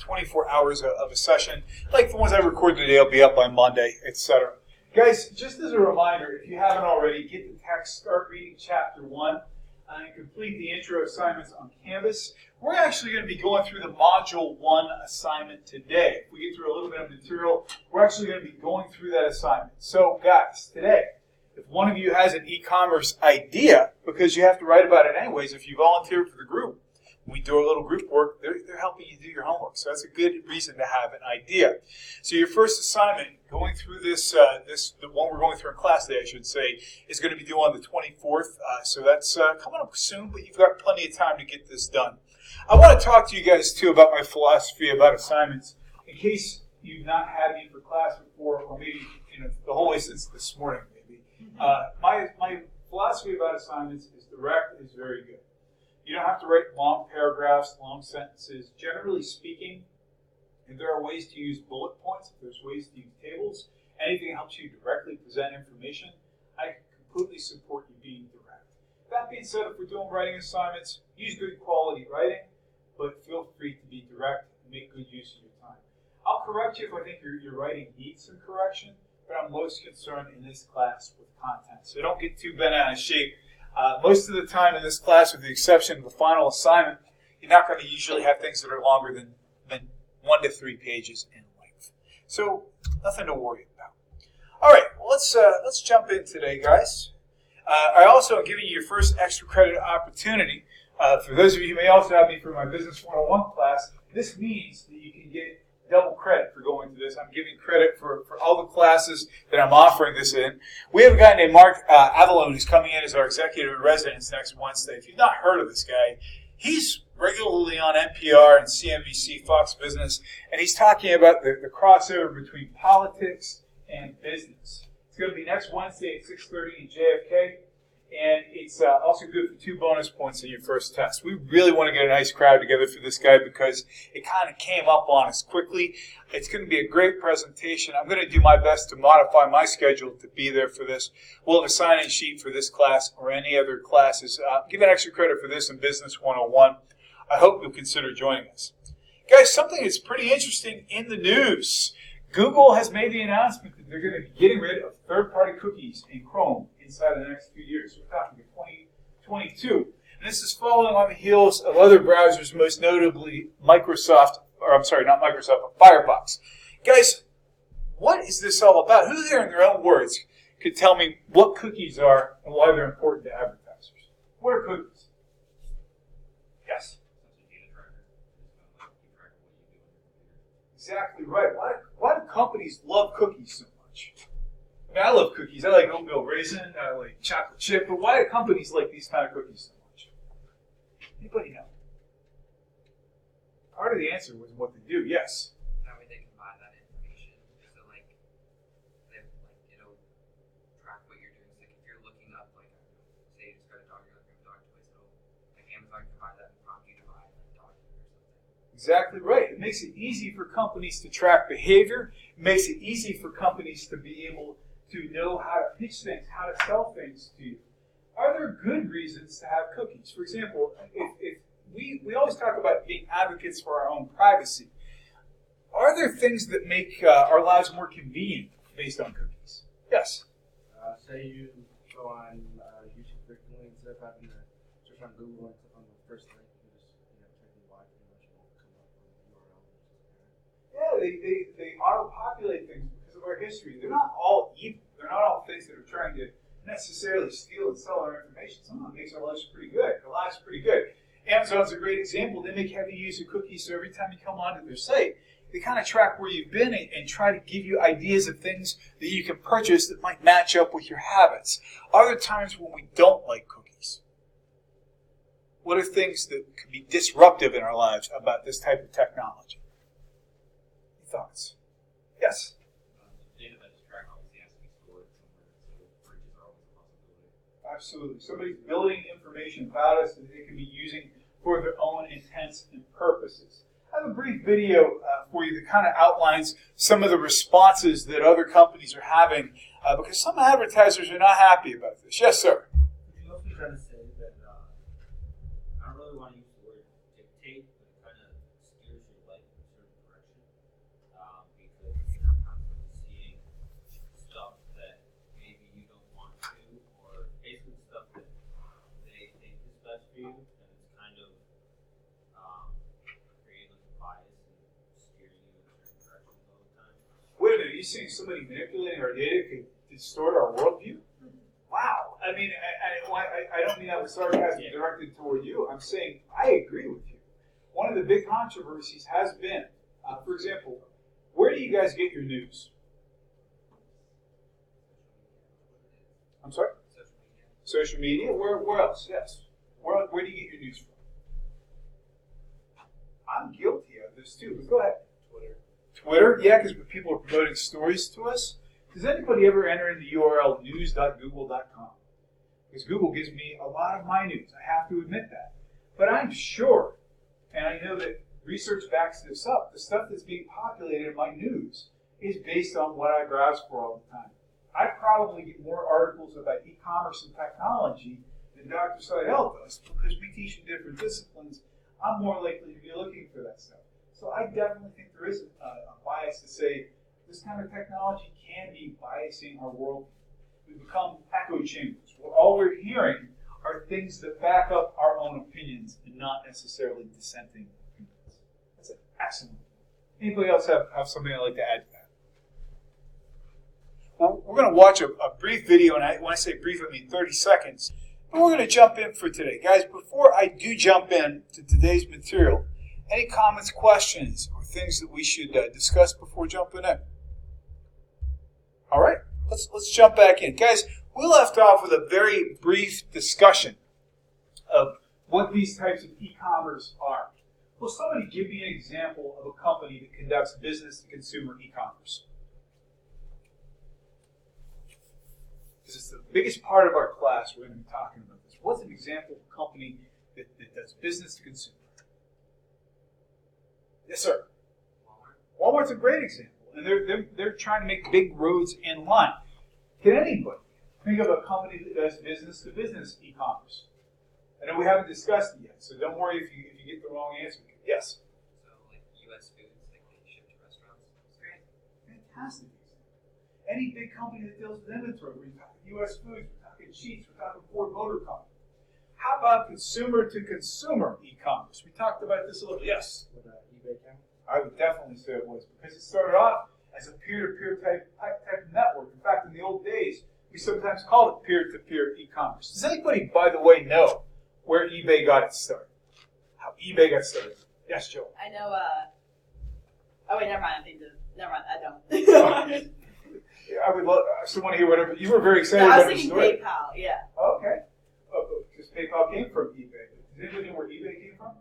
24 hours of a session. Like the ones I recorded today will be up by Monday, etc. Guys, just as a reminder, if you haven't already, get the text, start reading Chapter 1, and complete the intro assignments on Canvas. We're actually going to be going through the Module 1 assignment today. If we get through a little bit of material, we're actually going to be going through that assignment. So, guys, today, if one of you has an e-commerce idea, because you have to write about it anyways, if you volunteer for the group, we do a little group work, they're helping you do your homework. So that's a good reason to have an idea. So your first assignment, going through the one we're going through in class today, I should say, is going to be due on the 24th. So that's coming up soon, but you've got plenty of time to get this done. I want to talk to you guys, too, about my philosophy about assignments, in case you've not had me for class before, or maybe the whole way since this morning, maybe. My philosophy about assignments is direct is very good. You don't have to write long paragraphs, long sentences. Generally speaking, if there are ways to use bullet points, if there's ways to use tables, anything that helps you directly present information, I completely support you being direct. That being said, if we're doing writing assignments, use good quality writing, but feel free to be direct and make good use of your time. I'll correct you if I think your writing needs some correction, but I'm most concerned in this class with content. So don't get too bent out of shape. Most of the time in this class, with the exception of the final assignment, you're not going to usually have things that are longer than 1 to 3 pages in length. So nothing to worry about. All right, well, let's jump in today, guys. I also am giving you your first extra credit opportunity. For those of you who may also have me for my Business 101 class, this means that you can get double credit for going through this. I'm giving credit for all the classes that I'm offering this in. We have a guy named Mark Avalone who's coming in as our executive in residence next Wednesday. If you've not heard of this guy, he's regularly on NPR and CNBC, Fox Business, and he's talking about the crossover between politics and business. It's going to be next Wednesday at 6:30 in JFK. And it's also good for 2 bonus points in your first test. We really want to get a nice crowd together for this guy because it kind of came up on us quickly. It's going to be a great presentation. I'm going to do my best to modify my schedule to be there for this. We'll have a sign-in sheet for this class or any other classes. Give an extra credit for this in Business 101. I hope you'll consider joining us. Guys, something that's pretty interesting in the news. Google has made the announcement that they're going to be getting rid of third-party cookies in Chrome inside of the next few years. We're talking 2022. And this is following on the heels of other browsers, most notably Firefox. Guys, what is this all about? Who here in their own words could tell me what cookies are and why they're important to advertisers? What are cookies? Yes? Exactly right. Why do companies love cookies so much? I mean, I love cookies. I like oatmeal raisin. I like chocolate chip. But why do companies like these kind of cookies so much? Anybody know? Part of the answer was what they do. Yes. That way they can buy that information. So it'll track what you're doing. So if you're looking up, say you just got a dog, you're looking at a dog toys, Amazon can buy that and prompt you to buy a dog food or something. Exactly right. It makes it easy for companies to track behavior. It makes it easy for companies to be able to know how to pitch things, how to sell things to you. Are there good reasons to have cookies? For example, if we always talk about being advocates for our own privacy. Are there things that make our lives more convenient based on cookies? Yes? Say you go on YouTube frequently, instead of having to search on Google and click on the first link, you just type in Y, pretty much will come up with the URL. Yeah, they auto-populate things because of our history. They're not all evil. They're not all things that are trying to necessarily steal and sell our information. Some of it makes our lives pretty good. Our lives pretty good. Amazon's a great example. They make heavy use of cookies, so every time you come onto their site, they kind of track where you've been and try to give you ideas of things that you can purchase that might match up with your habits. Are there times when we don't like cookies? What are things that could be disruptive in our lives about this type of technology? Any thoughts? Yes? Data that is tracked obviously has to be stored somewhere, so breaches are always a possibility. Absolutely. Somebody's building information about us that they can be using for their own intents and purposes. I have a brief video for you that kind of outlines some of the responses that other companies are having because some advertisers are not happy about this. Yes, sir? You also trying to say that I don't really want to use the word dictate, but it kind of steers your life in a certain you saying somebody manipulating our data could distort our worldview? Wow. I mean, I don't mean that with sarcasm directed toward you. I'm saying I agree with you. One of the big controversies has been, for example, where do you guys get your news? I'm sorry? Social media? Where else? Yes. Where do you get your news from? I'm guilty of this too, but go ahead. Twitter? Yeah, because people are promoting stories to us. Does anybody ever enter in the URL news.google.com? Because Google gives me a lot of my news. I have to admit that. But I'm sure, and I know that research backs this up, the stuff that's being populated in my news is based on what I browse for all the time. I probably get more articles about e-commerce and technology than Dr. Seidel does because we teach in different disciplines. I'm more likely to be looking for that stuff. So I definitely think there is a bias to say this kind of technology can be biasing our world. We become echo chambers where all we're hearing are things that back up our own opinions and not necessarily dissenting opinions. That's excellent. Anybody else have something I'd like to add to that? Well, we're going to watch a brief video, and when I say brief, I mean 30 seconds. And we're going to jump in for today. Guys, before I do jump in to today's material, any comments, questions, or things that we should discuss before jumping in? All right, let's jump back in. Guys, we left off with a very brief discussion of what these types of e-commerce are. Will somebody give me an example of a company that conducts business-to-consumer e-commerce? This is the biggest part of our class. We're going to be talking about this. What's an example of a company that does business-to-consumer? Yes, sir. Walmart's a great example, and they're trying to make big roads in line. Can anybody think of a company that does business-to-business e-commerce? I know we haven't discussed it yet, so don't worry if you get the wrong answer. Yes. So like U.S. foods, like they ship to restaurants. It's great. Fantastic. Any big company that deals with inventory, we're talking U.S. Foods, we're talking Sheets, we're talking Ford Motor Company. How about consumer-to-consumer e-commerce? We talked about this a little. Yes. Would eBay count? I would definitely say it was because it started off as a peer-to-peer type network. In fact, in the old days, we sometimes called it peer-to-peer e-commerce. Does anybody, by the way, know where eBay got its start? How eBay got started? Yes, Joe. I know. Oh wait, never mind. Never mind. I don't. I would love someone to hear whatever. You were very excited No, I was about the thinking story. PayPal. Yeah. Okay. Because PayPal came from eBay. Does anybody know where eBay came from?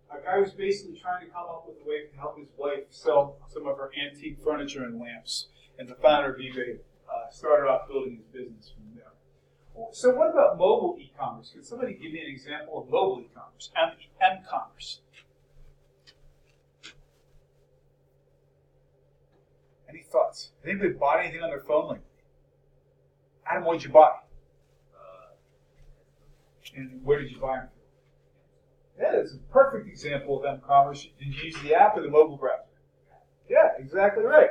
A guy was basically trying to come up with a way to help his wife sell some of her antique furniture and lamps. And the founder of eBay started off building his business from there. So what about mobile e-commerce? Can somebody give me an example of mobile e-commerce? M-commerce. Any thoughts? Has anybody bought anything on their phone lately? Adam, what did you buy? And where did you buy them from? Yeah, it's a perfect example of m-commerce. Did you use the app or the mobile browser? Yeah, exactly right.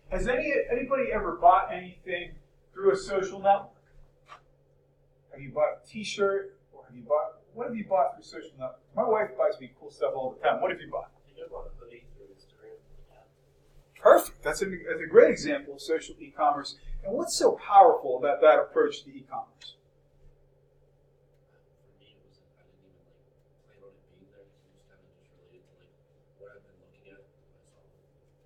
Has anybody ever bought anything through a social network? Have you bought a T-shirt, or what have you bought through social network? My wife buys me cool stuff all the time. What have you bought? I bought a hoodie through Instagram. Perfect. That's a great example of social e-commerce. And what's so powerful about that approach to e-commerce? For me, it was I didn't even plan on it being there. It was kind of just related to what I've been looking at myself.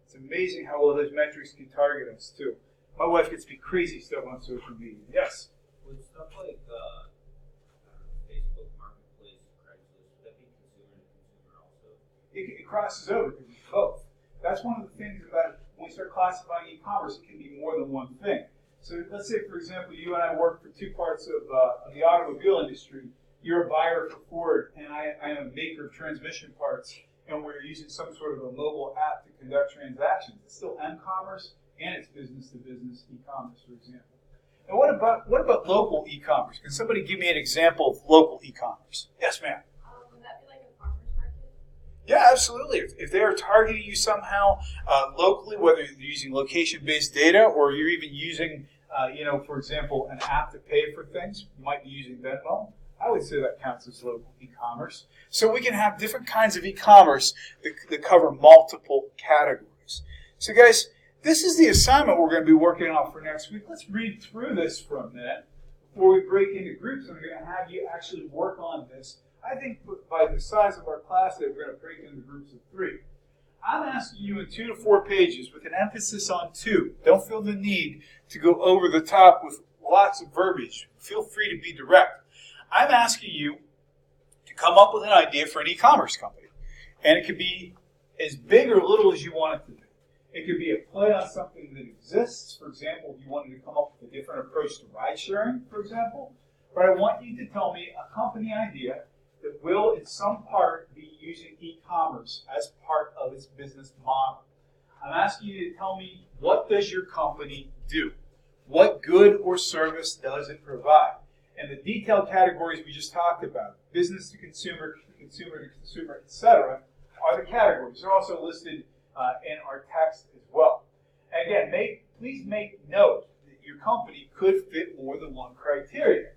It's amazing how all those metrics can target us too. My wife gets me crazy stuff on social media. Yes. With stuff like Facebook Marketplace, Craigslist, would that be consumer to consumer also? It crosses over because it's both. That's one of the things about when we start classifying e-commerce, it can be more than one thing. So let's say, for example, you and I work for two parts of the automobile industry. You're a buyer for Ford, and I am a maker of transmission parts, and we're using some sort of a mobile app to conduct transactions. It's still m-commerce, and it's business-to-business e-commerce, for example. And what about local e-commerce? Can somebody give me an example of local e-commerce? Yes, ma'am. Would that be like a farmer's market? Yeah, absolutely. If they are targeting you somehow locally, whether you're using location-based data or you're even using, for example, an app to pay for things, you might be using Venmo. I would say that counts as local e-commerce. So we can have different kinds of e-commerce that cover multiple categories. So guys, this is the assignment we're going to be working on for next week. Let's read through this for a minute before we break into groups. I'm going to have you actually work on this. I think by the size of our class that we're going to break into groups of 3. I'm asking you in 2 to 4 pages with an emphasis on 2. Don't feel the need to go over the top with lots of verbiage. Feel free to be direct. I'm asking you to come up with an idea for an e-commerce company. And it could be as big or little as you want it to be. It could be a play on something that exists. For example, if you wanted to come up with a different approach to ride sharing, for example. But I want you to tell me a company idea that will, in some part, be using e-commerce as part of its business model. I'm asking you to tell me, what does your company do? What good or service does it provide? And the detailed categories we just talked about, business to consumer, etc., are the categories. They're also listed in our text as well. And again, please make note that your company could fit more than one criteria.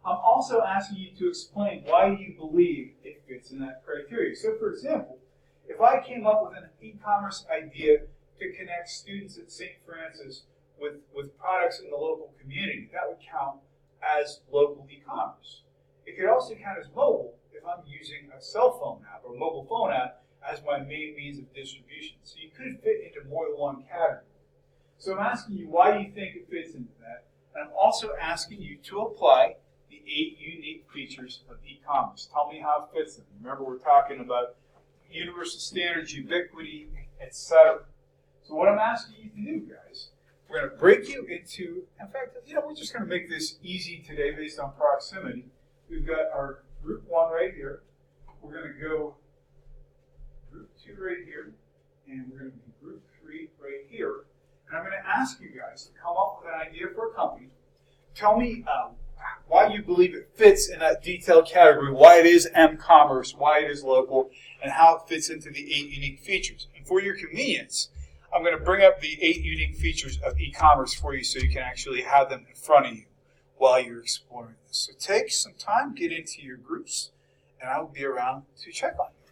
I'm also asking you to explain why you believe it fits in that criteria. So, for example, if I came up with an e-commerce idea to connect students at St. Francis with products in the local community, that would count as local e-commerce. It could also count as mobile if I'm using a cell phone app or mobile phone app as my main means of distribution. So you could fit into more than one category. So I'm asking you, why do you think it fits into that? And I'm also asking you to apply the 8 unique features of e-commerce. Tell me how it fits in. Remember, we're talking about universal standards, ubiquity, etc. So what I'm asking you to do, guys, we're going to break you into, in fact, we're just going to make this easy today based on proximity. We've got our group 1 right here. We're going to go group 2 right here, and we're going to be group 3 right here. And I'm going to ask you guys to come up with an idea for a company. Tell me why you believe it fits in that detailed category, why it is m-commerce, why it is local, and how it fits into the 8 unique features. And for your convenience, I'm going to bring up the 8 unique features of e-commerce for you so you can actually have them in front of you while you're exploring this. So take some time, get into your groups, and I will be around to check on you.